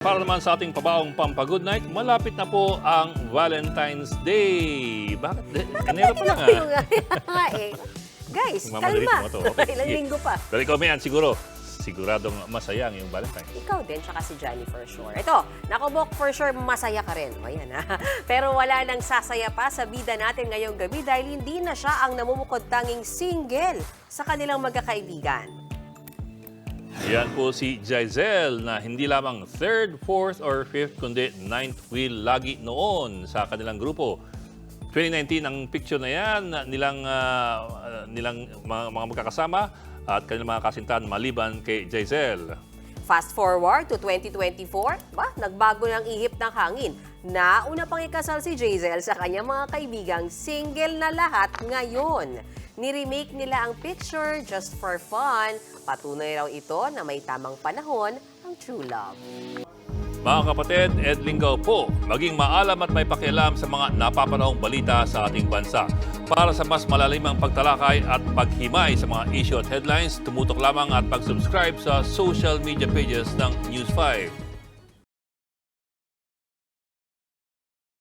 Para naman sa ating pabaong Pampa-Good Night, malapit na po ang Valentine's Day. Bakit? Kanina pa lang Guys, Mamagalit kalma. mo to. Okay, Ilang sige. linggo pa. Pero ikaw, Mayan, siguradong masaya ang iyong Valentine's. Ikaw din, tsaka si Johnny for sure. Ito, nakubok for sure masaya ka rin. O yan ha. Pero wala nang sasaya pa sa bida natin ngayong gabi dahil hindi na siya ang namumukod tanging single sa kanilang magkakaibigan. Yan po si Giselle na hindi lamang 3rd, 4th, or 5th, kundi 9th wheel lagi noon sa kanilang grupo. 2019 ang picture na yan nilang mga magkakasama at kanilang mga kasintahan maliban kay Giselle. Fast forward to 2024, nagbago ng ihip ng hangin. Nauna pang ikasal si Giselle sa kanyang mga kaibigang single na lahat ngayon. Ni-remake nila ang picture just for fun. Patunay raw ito na may tamang panahon ang true love. Mga kapatid, Ed Lingaw po, maging maalam at may pakialam sa mga napapanahong balita sa ating bansa. Para sa mas malalimang pagtalakay at paghimay sa mga issue at headlines, tumutok lamang at pag-subscribe sa social media pages ng News 5.